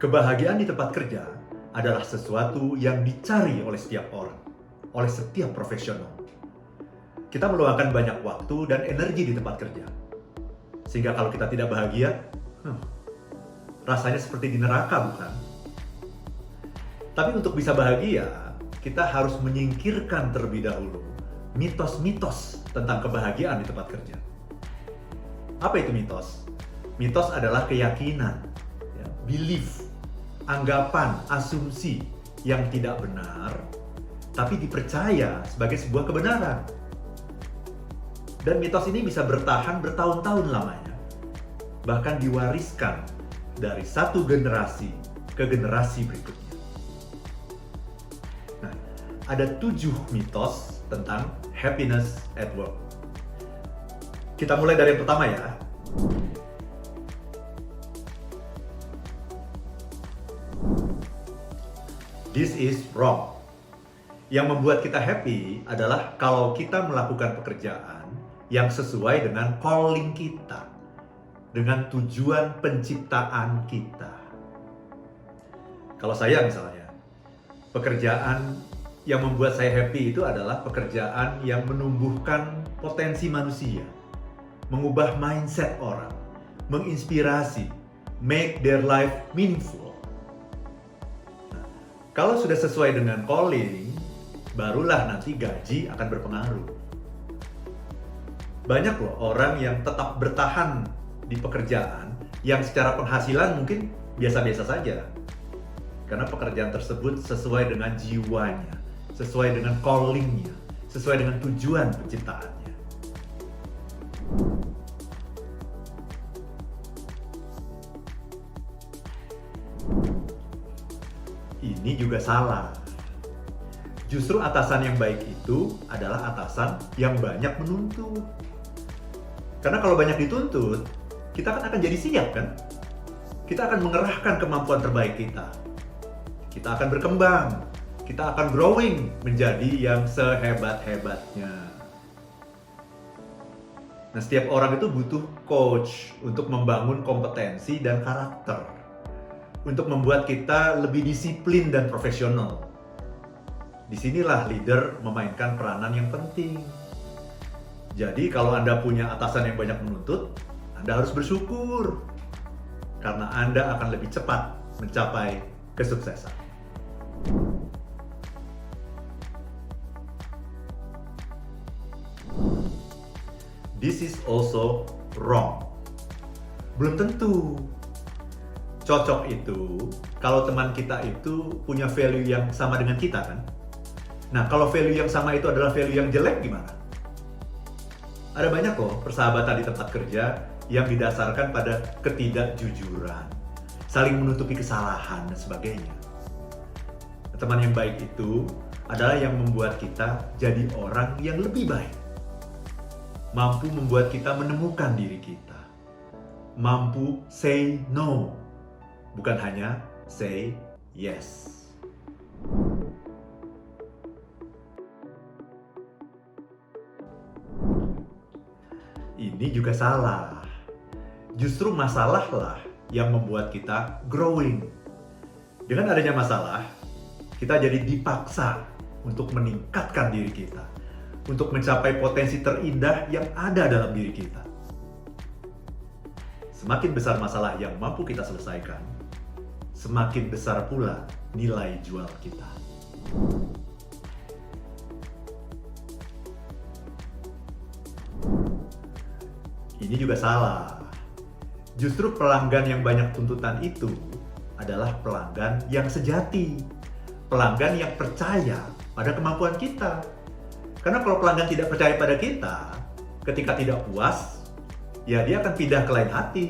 Kebahagiaan di tempat kerja adalah sesuatu yang dicari oleh setiap orang, oleh setiap profesional. Kita meluangkan banyak waktu dan energi di tempat kerja. Sehingga kalau kita tidak bahagia, rasanya seperti di neraka, bukan? Tapi untuk bisa bahagia, kita harus menyingkirkan terlebih dahulu mitos-mitos tentang kebahagiaan di tempat kerja. Apa itu mitos? Mitos adalah keyakinan, belief, anggapan, asumsi yang tidak benar, tapi dipercaya sebagai sebuah kebenaran. Dan mitos ini bisa bertahan bertahun-tahun lamanya, bahkan diwariskan dari satu generasi ke generasi berikutnya. Nah, ada 7 mitos tentang happiness at work. Kita mulai dari yang pertama ya. This is wrong. Yang membuat kita happy adalah kalau kita melakukan pekerjaan yang sesuai dengan calling kita, dengan tujuan penciptaan kita. Kalau saya misalnya, pekerjaan yang membuat saya happy itu adalah pekerjaan yang menumbuhkan potensi manusia, mengubah mindset orang, menginspirasi, make their life meaningful. Kalau sudah sesuai dengan calling, barulah nanti gaji akan berpengaruh. Banyak loh orang yang tetap bertahan di pekerjaan yang secara penghasilan mungkin biasa-biasa saja. Karena pekerjaan tersebut sesuai dengan jiwanya, sesuai dengan callingnya, sesuai dengan tujuan penciptaannya. Ini juga salah. Justru atasan yang baik itu adalah atasan yang banyak menuntut. Karena kalau banyak dituntut, kita kan akan jadi siap kan? Kita akan mengerahkan kemampuan terbaik kita. Kita akan berkembang. Kita akan growing menjadi yang sehebat-hebatnya. Nah, setiap orang itu butuh coach untuk membangun kompetensi dan karakter. Untuk membuat kita lebih disiplin dan profesional. Disinilah leader memainkan peranan yang penting. Jadi kalau Anda punya atasan yang banyak menuntut, Anda harus bersyukur. Karena Anda akan lebih cepat mencapai kesuksesan. This is also wrong. Belum tentu. Cocok itu kalau teman kita itu punya value yang sama dengan kita kan? Nah, kalau value yang sama itu adalah value yang jelek gimana? Ada banyak loh persahabatan di tempat kerja yang didasarkan pada ketidakjujuran, saling menutupi kesalahan dan sebagainya. Teman yang baik itu adalah yang membuat kita jadi orang yang lebih baik. Mampu membuat kita menemukan diri kita. Mampu say no, bukan hanya say yes. Ini juga salah. Justru masalahlah yang membuat kita growing. Dengan adanya masalah, kita jadi dipaksa untuk meningkatkan diri kita, untuk mencapai potensi terindah yang ada dalam diri kita. Semakin besar masalah yang mampu kita selesaikan, semakin besar pula nilai jual kita. Ini juga salah. Justru pelanggan yang banyak tuntutan itu adalah pelanggan yang sejati. Pelanggan yang percaya pada kemampuan kita. Karena kalau pelanggan tidak percaya pada kita, ketika tidak puas, ya dia akan pindah ke lain hati.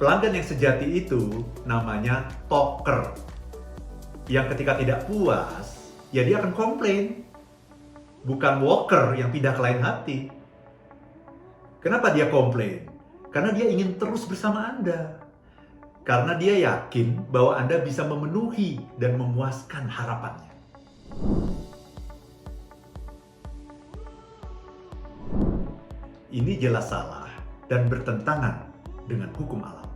Pelanggan yang sejati itu namanya talker. Yang ketika tidak puas, ya dia akan komplain. Bukan walker yang pindah ke lain hati. Kenapa dia komplain? Karena dia ingin terus bersama Anda. Karena dia yakin bahwa Anda bisa memenuhi dan memuaskan harapannya. Ini jelas salah dan bertentangan dengan hukum alam.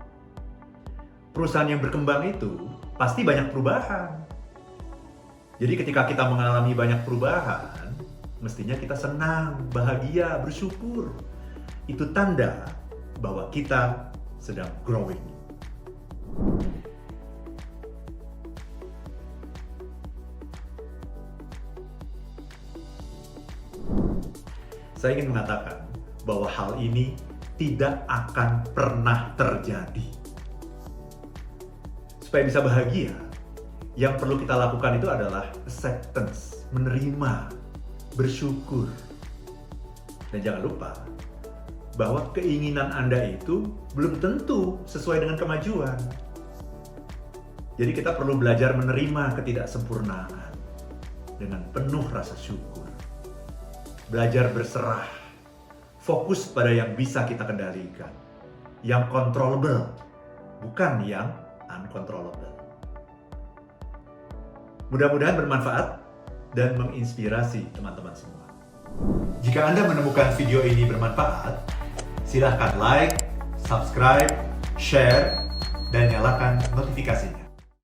perusahaan yang berkembang itu pasti banyak perubahan. Jadi ketika kita mengalami banyak perubahan, mestinya kita senang, bahagia, bersyukur. Itu tanda bahwa kita sedang growing. Saya ingin mengatakan bahwa hal ini tidak akan pernah terjadi. Supaya bisa bahagia, yang perlu kita lakukan itu adalah acceptance, menerima, bersyukur. Dan jangan lupa bahwa keinginan Anda itu belum tentu sesuai dengan kemajuan. Jadi kita perlu belajar menerima ketidaksempurnaan dengan penuh rasa syukur. Belajar berserah, fokus pada yang bisa kita kendalikan, yang controllable, bukan yang uncontrollable. Mudah-mudahan bermanfaat dan menginspirasi teman-teman semua. Jika Anda menemukan video ini bermanfaat, silahkan like, subscribe, share, dan nyalakan notifikasinya.